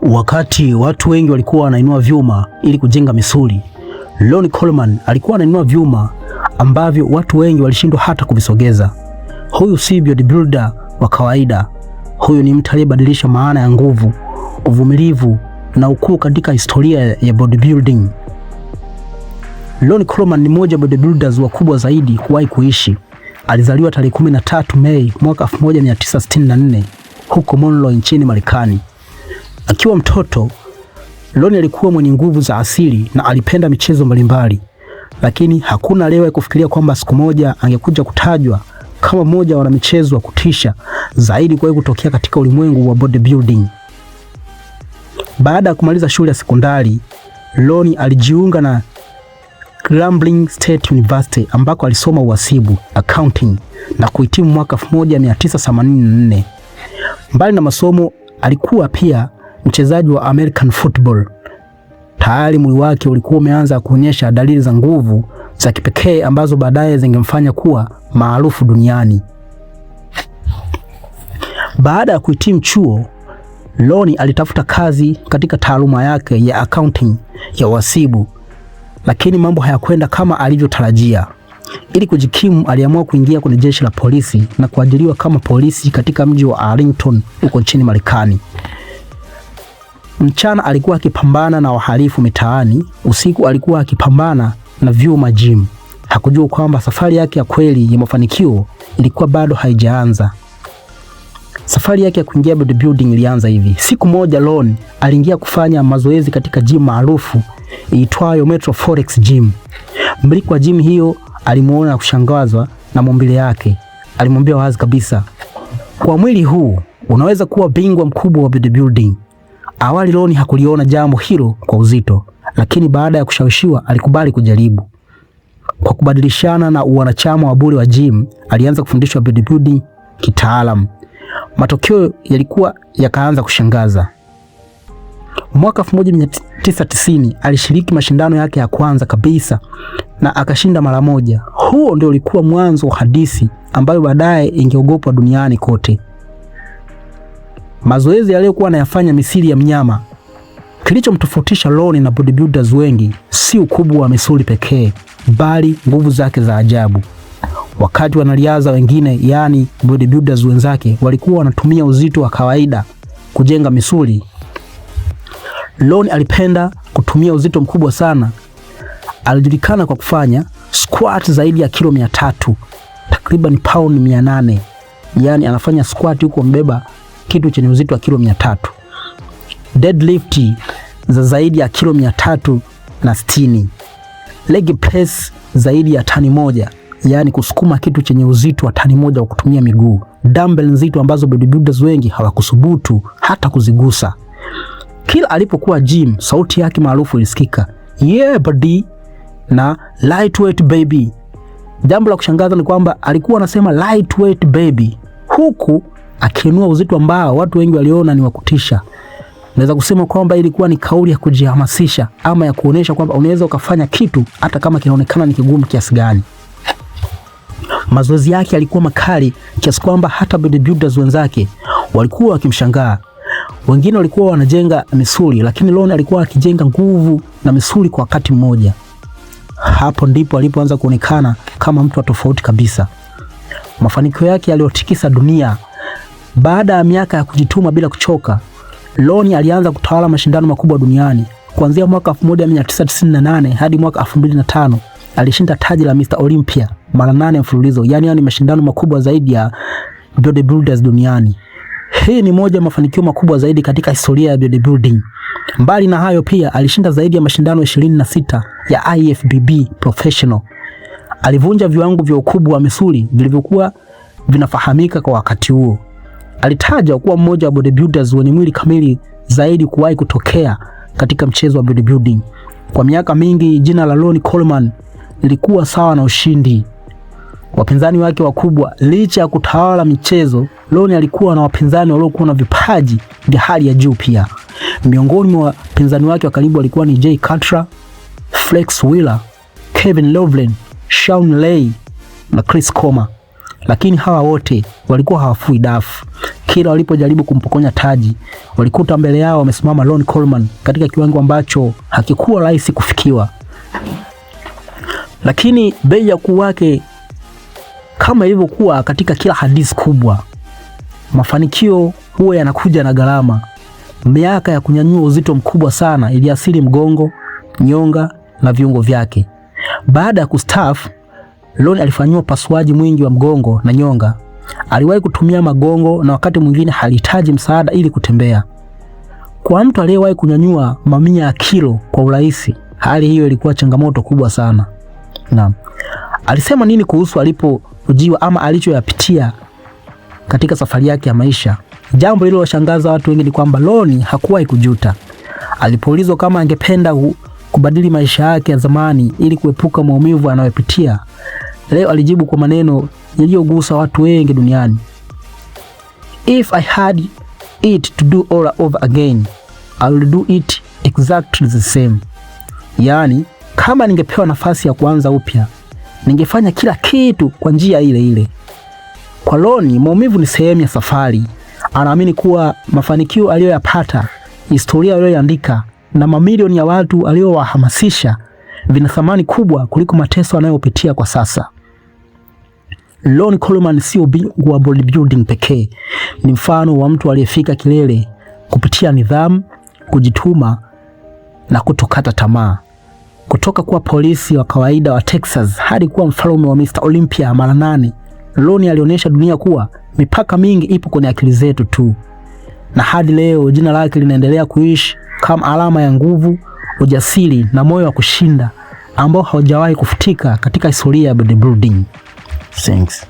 Wakati watu wengi walikuwa wanainua vyuma ili kujenga misuli, Ronnie Coleman alikuwa anainua vyuma ambavyo watu wengi walishindwa hata kuvisogeza. Huyu si bodybuilder wa kawaida. Huyu ni mtu aliyebadilisha maana ya nguvu, uvumilivu na ukuu katika historia ya bodybuilding. Ronnie Coleman ni mmoja wa bodybuilders wakubwa zaidi kuwahi kuishi. Alizaliwa tarehe 13 Mei mwaka 1964 huko Monroe nchini Marekani. Akiwa mtoto, Ronnie alikuwa mwenye nguvu za asili na alipenda michezo mbalimbali, lakini hakuna aliyewahi kufikiria kwamba siku moja angekuja kutajwa kama mmoja wa wanamichezo wa kutisha zaidi kuwahi kutokea katika ulimwengu wa bodybuilding. Baada ya kumaliza shule ya sekondari, Ronnie alijiunga na Grambling State University ambako alisoma uhasibu, accounting na kuhitimu mwaka 1984. Mbali na masomo, alikuwa pia mchezaji wa American Football. Tayari mwili wake ulikuwa umeanza kuonyesha dalili za nguvu za kipekee ambazo baadaye zingemfanya kuwa maarufu duniani. Baada ya kuhitimu chuo, Ronnie alitafuta kazi katika taaluma yake ya accounting ya uhasibu, lakini mambo hayakwenda kama alivyotarajia. Ili kujikimu, aliamua kuingia kwenye jeshi la polisi na kuajiriwa kama polisi katika mji wa Arlington huko nchini Marekani. Mchana alikuwa akipambana na wahalifu mitaani, usiku alikuwa akipambana na vyuma gym. Hakujua kwamba safari yake ya kweli ya mafanikio ilikuwa bado haijaanza. Safari yake ya kuingia bodybuilding ilianza hivi. Siku moja Ronnie aliingia kufanya mazoezi katika gym maarufu iitwayo Metro Forex Gym. Mmiliki wa gym hiyo alimuona na kushangazwa na maumbile yake. Alimwambia wazi kabisa, kwa mwili huu unaweza kuwa bingwa mkubwa wa bodybuilding. Awali Ronnie hakuliona jambo hilo kwa uzito, lakini baada ya kushawishiwa alikubali kujaribu. Kwa kubadilishana na wanachama wa bure wa gym, alianza kufundishwa bodybuilding kitaalamu. Matokeo yalikuwa yakaanza kushangaza. Mwaka 1990 alishiriki mashindano yake ya kwanza kabisa na akashinda mara moja. Huo ndio ulikuwa mwanzo wa hadithi ambayo baadaye ingeogopwa duniani kote. Mazoezi aliyokuwa anayafanya misuli ya mnyama. Kilichomtofautisha Ronnie na bodybuilders wengi si ukubwa wa misuli pekee, bali nguvu zake za ajabu. Wakati wanariadha wengine, yani bodybuilders wenzake, walikuwa wanatumia uzito wa kawaida kujenga misuli, Ronnie alipenda kutumia uzito mkubwa sana. Alijulikana kwa kufanya squat zaidi ya kilo 300, takriban pound 800. Yani anafanya squat huko mbeba kitu chenye uzito wa kilo 300. Deadlift za zaidi ya kilo 360. Leg press zaidi ya tani moja, yani kusukuma kitu chenye uzito wa tani moja kwa kutumia miguu. Dumbbell nzito ambazo bodybuilders wengi hawakusubutu hata kuzigusa. Kila alipokuwa gym, sauti yake maarufu ilisikika, yeah buddy, na lightweight baby. Jambo la kushangaza ni kwamba alikuwa anasema lightweight baby huku akiinua uzito ambao watu wengi waliona ni wa kutisha. Naweza kusema kwamba ilikuwa ni kauli ya kujihamasisha ama ya kuonesha kwamba unaweza ukafanya kitu hata kama kinaonekana ni kigumu kiasi gani. Mazoezi yake yalikuwa makali kiasi kwamba hata bodybuilders wenzake walikuwa wakimshangaa. Wengine walikuwa wanajenga misuli, lakini Ronnie alikuwa akijenga nguvu na misuli kwa wakati mmoja. Hapo ndipo alipoanza kuonekana kama mtu wa tofauti kabisa. Mafanikio yake yaliyotikisa dunia. Baada ya miaka ya kujituma bila kuchoka, Ronnie alianza kutawala mashindano makubwa duniani. Kuanzia mwaka 1998 hadi mwaka 2005 alishinda taji la Mr. Olympia mara 8 mfululizo. Yani ni mashindano makubwa zaidi ya bodybuilders duniani. Hii ni moja ya mafanikio makubwa zaidi katika historia ya bodybuilding. Mbali na hayo, pia alishinda zaidi ya mashindano 26 ya IFBB Professional. Alivunja viwango vya ukubwa wa misuli vilivyokuwa vinafahamika kwa wakati huo. Alitajwa kuwa mmoja wa bodybuilders wenye mwili kamili zaidi kuwahi kutokea katika mchezo wa bodybuilding. Kwa miaka mingi jina la Ronnie Coleman lilikuwa sawa na ushindi. Wapinzani wake wakubwa, licha ya kutawala michezo, Ronnie alikuwa na wapinzani waliokuwa na vipaji vya hali ya juu pia. Miongoni mwa wapinzani wake wa karibu walikuwa ni Jay Cutler, Flex Wheeler, Kevin Loveland, Shawn Ray na Chris Comer. lakini hawa wote walikuwa hawafui dafu. Kila walipojaribu kumpokonya taji, walikuta mbele yao wamesimama Ronnie Coleman katika kiwango ambacho hakikuwa rahisi kufikiwa. Lakini bei ya ukuu wake, kama ilivyokuwa katika kila hadithi kubwa, mafanikio huwa yanakuja na gharama. Miaka ya kunyanyua uzito mkubwa sana iliathiri mgongo, nyonga na viungo vyake. Baada ya kustaafu, Ronnie alifanyiwa upasuaji mwingi wa mgongo na nyonga. Aliwahi kutumia magongo na wakati mwingine halihitaji msaada ili kutembea. Kwa mtu aliyewahi kunyanyua mamia ya kilo kwa urahisi, hali hiyo ilikuwa changamoto kubwa sana. Naam. Alisema nini kuhusu alipojiwa ama alichoyapitia katika safari yake ya maisha? Jambo lililoshangaza watu wengi ni kwamba Ronnie hakuwahi kujuta. Alipoulizwa kama angependa kubadili maisha yake ya zamani ili kuepuka maumivu anayopitia, leo alijibu kwa maneno yaliyogusa watu wengi duniani. If I had it to do all over again, I will do it exactly the same. Yaani, kama ningepewa nafasi ya kuanza upya, ningefanya kila kitu kwa njia ile ile. Kwa Ronnie, maumivu ni sehemu ya safari. Anaamini kuwa mafanikio aliyoyapata, historia aliyoandika na mamilioni ya watu aliyowahamasisha vina thamani kubwa kuliko mateso anayopitia kwa sasa. Ronnie Coleman sio bingwa wa bodybuilding pekee, ni mfano wa mtu aliyefika kilele kupitia nidhamu, kujituma na kutokata tamaa. Kutoka kuwa polisi wa kawaida wa Texas hadi kuwa mfalme wa Mr. Olympia mara 8, Ronnie alionyesha dunia kuwa mipaka mingi ipo kwenye akili zetu tu. Na hadi leo jina lake linaendelea kuishi kama alama ya nguvu, ujasiri na moyo wa kushinda ambao haujawahi kufutika katika historia ya bodybuilding. Thanks.